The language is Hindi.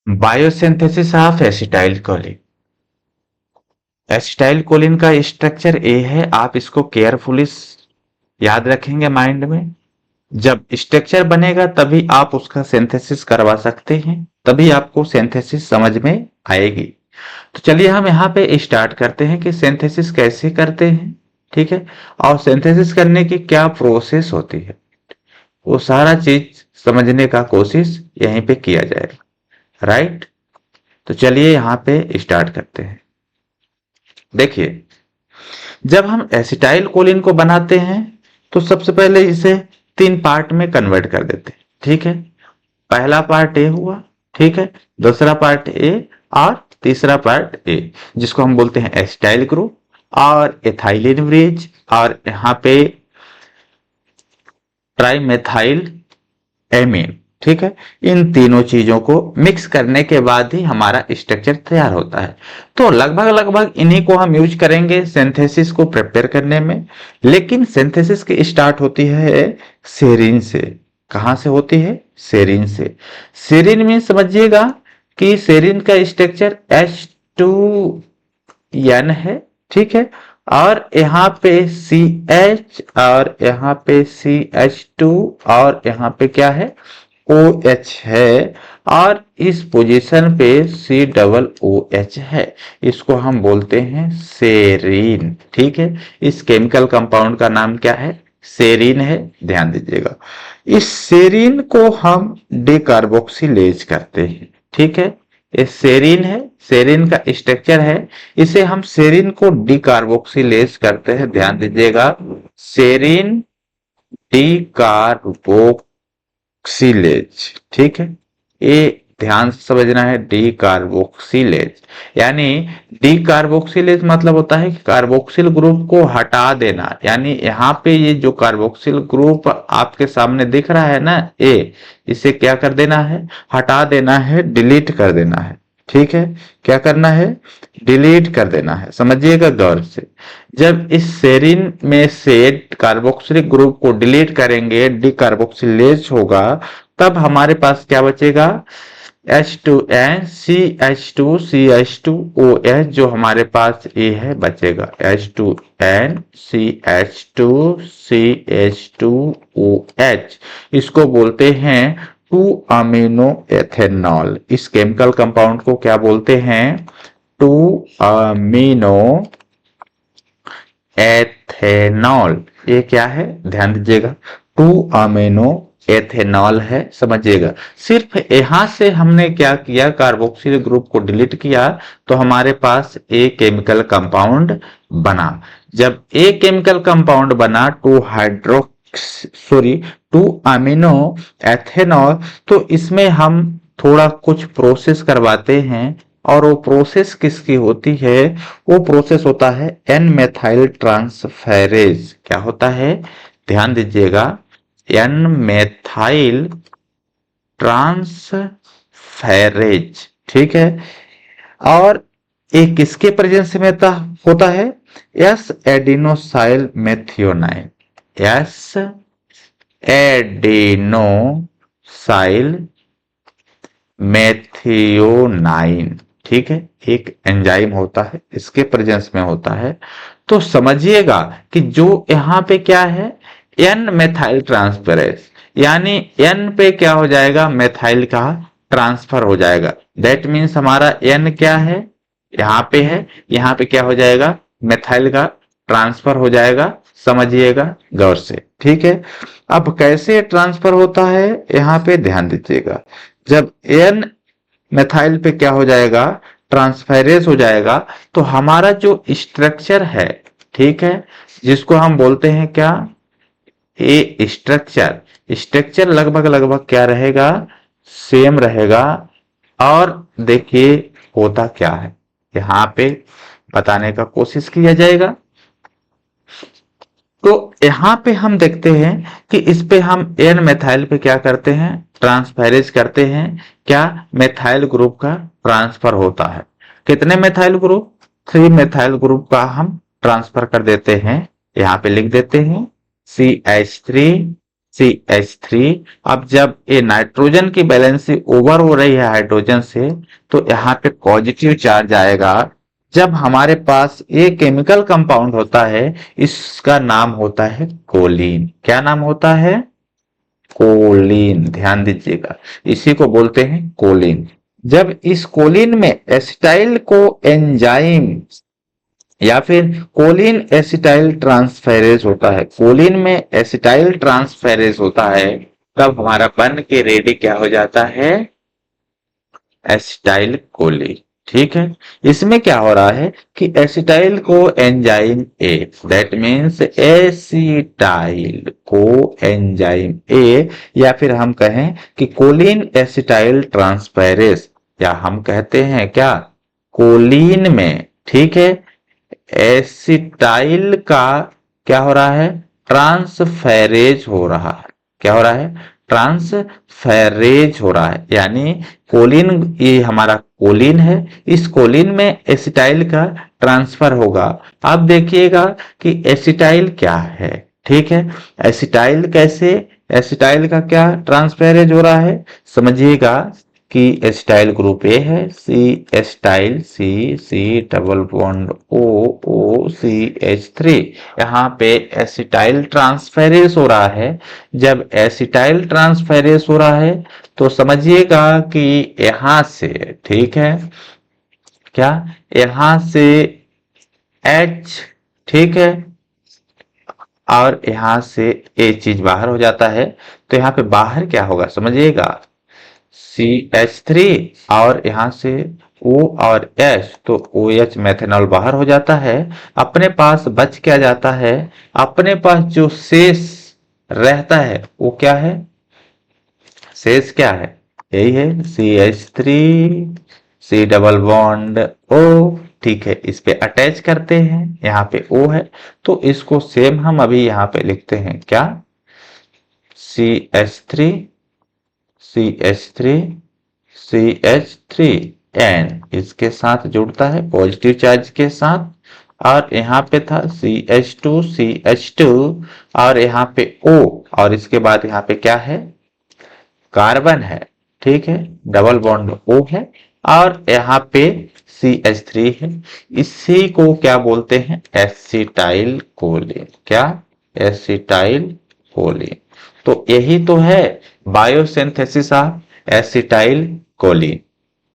Biosynthesis of acetyl choline. Acetyl choline का स्ट्रक्चर ए है, आप इसको केयरफुली याद रखेंगे माइंड में। जब स्ट्रक्चर बनेगा तभी आप उसका सिंथेसिस करवा सकते हैं, तभी आपको सिंथेसिस समझ में आएगी। तो चलिए हम यहाँ पे स्टार्ट करते हैं कि सिंथेसिस कैसे करते हैं, ठीक है, और सिंथेसिस करने की क्या प्रोसेस होती है, वो सारा चीज समझने का कोशिश यहीं पे किया जाएगा। राइट, तो चलिए यहाँ पे स्टार्ट करते हैं। देखिए, जब हम एसिटाइल कोलिन को बनाते हैं तो सबसे पहले इसे तीन पार्ट में कन्वर्ट कर देते हैं, ठीक है। पहला पार्ट ए हुआ, ठीक है, दूसरा पार्ट ए, और तीसरा पार्ट ए, जिसको हम बोलते हैं एसिटाइल ग्रुप और एथाइलिन ब्रिज, और यहाँ पे ट्राइमेथाइल एमीन, ठीक है। इन तीनों चीजों को मिक्स करने के बाद ही हमारा स्ट्रक्चर तैयार होता है। तो लगभग लगभग इन्हीं को हम यूज करेंगे सिंथेसिस को प्रिपेयर करने में। लेकिन सिंथेसिस की स्टार्ट होती है सेरीन से। कहां से होती है? सेरीन से। सेरीन में समझिएगा कि सेरीन का स्ट्रक्चर H2N है, ठीक है, और यहाँ पे CH, और यहाँ पे CH2, और यहाँ पे क्या है? OH है, और इस पोजीशन पे COOH है। इसको हम बोलते हैं सेरीन, ठीक है। इस केमिकल कंपाउंड का नाम क्या है? सेरीन है, ध्यान दीजिएगा। इस सेरीन को हम डिकार्बोक्सिलेज करते हैं, ठीक है। ये सेरीन है, सेरीन का स्ट्रक्चर है, इसे हम सेरीन को डिकार्बोक्सिलेज करते हैं, ध्यान दीजिएगा। सेरीन डिकार्बोक्सिलेज, ठीक है, ये ध्यान से समझना है। डिकार्बोक्सिलेज यानी डिकार्बोक्सिलेज मतलब होता है कि कार्बोक्सिल ग्रुप को हटा देना। यानी यहाँ पे ये जो कार्बोक्सिल ग्रुप आपके सामने दिख रहा है ना, ए, इसे क्या कर देना है? हटा देना है, डिलीट कर देना है, ठीक है। क्या करना है? डिलीट कर देना है, समझिएगा गौर से। जब इस सेरीन में से कार्बोक्सिलिक ग्रुप को डिलीट करेंगे, डिकार्बोक्सिलेज होगा, तब हमारे पास क्या बचेगा? H2N CH2CH2OH, जो हमारे पास ये है, बचेगा H2N CH2CH2OH। इसको बोलते हैं 2 अमीनो एथेनॉल। इस केमिकल कंपाउंड को क्या बोलते हैं? 2 अमीनो एथेनॉल। ये क्या है? ध्यान दीजिएगा, 2 अमीनो एथेनॉल है, समझिएगा। सिर्फ यहां से हमने क्या किया? कार्बोक्सिल ग्रुप को डिलीट किया, तो हमारे पास ए केमिकल कंपाउंड बना। जब ए केमिकल कंपाउंड बना 2 अमीनो एथेनॉल, तो इसमें हम थोड़ा कुछ प्रोसेस करवाते हैं। और वो प्रोसेस किसकी होती है? वो प्रोसेस होता है एन मेथाइल ट्रांसफेरेज। क्या होता है? ध्यान दीजिएगा, एन मेथाइल ट्रांसफेरेज, ठीक है। और एक किसके प्रेजेंस में होता है? S adenosyl methionine. S adenosyl methionine, ठीक है, एक एंजाइम होता है, इसके प्रेजेंस में होता है। तो समझिएगा कि जो यहां पे क्या है? एन मेथाइल ट्रांसफेरेज, यानी एन पे क्या हो जाएगा? मेथाइल का ट्रांसफर हो जाएगा। दैट मीन्स हमारा एन क्या है? यहाँ पे है, यहाँ पे क्या हो जाएगा? मेथाइल का ट्रांसफर हो जाएगा, समझिएगा गौर से, ठीक है। अब कैसे ट्रांसफर होता है, यहाँ पे ध्यान दीजिएगा। जब एन मेथाइल पे क्या हो जाएगा? ट्रांसफेरेज हो जाएगा, तो हमारा जो स्ट्रक्चर है, ठीक है, जिसको हम बोलते हैं क्या? ए स्ट्रक्चर। स्ट्रक्चर लगभग लगभग क्या रहेगा? सेम रहेगा। और देखिए होता क्या है, यहाँ पे बताने का कोशिश किया जाएगा। तो यहाँ पे हम देखते हैं कि इस पे हम एन मेथाइल पे क्या करते हैं? ट्रांसफेरेज करते हैं। क्या? मेथाइल ग्रुप का ट्रांसफर होता है। कितने मेथाइल ग्रुप? 3 मेथाइल ग्रुप का हम ट्रांसफर कर देते हैं। यहाँ पे लिख देते हैं CH3 CH3। अब जब ये नाइट्रोजन की बैलेंसी ओवर हो रही है हाइड्रोजन से, तो यहाँ पे पॉजिटिव चार्ज आएगा। जब हमारे पास ये केमिकल कंपाउंड होता है, इसका नाम होता है कोलिन। क्या नाम होता है? कोलिन। ध्यान दीजिएगा, इसी को बोलते हैं कोलिन। जब इस कोलिन में एसिटाइल को एंजाइम या फिर कोलिन एसिटाइल ट्रांसफेरेज होता है, कोलिन में एसिटाइल ट्रांसफेरेज होता है, तब हमारा बन के रेडी क्या हो जाता है? Acetyl choline. ठीक है। इसमें क्या हो रहा है कि acetyl co enzyme A, that means acetyl co enzyme A, या फिर हम कहें कि कोलिन एसिटाइल ट्रांसफेरेज, या हम कहते हैं क्या, कोलिन में, ठीक है, एसिटाइल का क्या हो रहा है? ट्रांसफेरेज हो रहा है। क्या हो रहा है? ट्रांसफेरेज हो रहा है। यानी कोलिन, ये हमारा कोलिन है, इस कोलिन में एसिटाइल का ट्रांसफर होगा। अब देखिएगा कि एसिटाइल क्या है। ठीक है। एसिटाइल कैसे, एसिटाइल का क्या ट्रांसफेरेज हो रहा है, समझिएगा कि एसिटाइल ग्रुप ए है, सी एसिटाइल, सी सी डबल बॉन्ड ओ, ओ सी H3। यहाँ पे एसिटाइल ट्रांसफेरेज हो रहा है। जब एसिटाइल ट्रांसफेरेज हो रहा है तो समझिएगा कि यहाँ से, ठीक है, क्या, यहाँ से H, ठीक है, और यहाँ से ये चीज बाहर हो जाता है, तो यहाँ पे बाहर क्या होगा समझिएगा, CH3, और यहाँ से O और H, तो OH मेथेनॉल बाहर हो जाता है। अपने पास बच क्या जाता है, अपने पास जो शेष रहता है वो क्या है, शेष क्या है, यही है CH3, C double bond O। ठीक है, इस पे अटैच करते हैं, यहाँ पे O है, तो इसको सेम हम अभी यहाँ पे लिखते हैं क्या, CH3, CH3, CH3, एन इसके साथ जुड़ता है पॉजिटिव चार्ज के साथ, और यहाँ पे था CH2, CH2, और यहाँ पे O, और इसके बाद यहाँ पे क्या है, कार्बन है। ठीक है, डबल बॉन्ड O है, और यहाँ पे CH3 है। इसी को क्या बोलते हैं, एसिटाइल कोलिन। क्या, एसिटाइल कोलिन। तो यही तो है बायोसिंथेसिस ऑफ एसिटाइल कोलिन।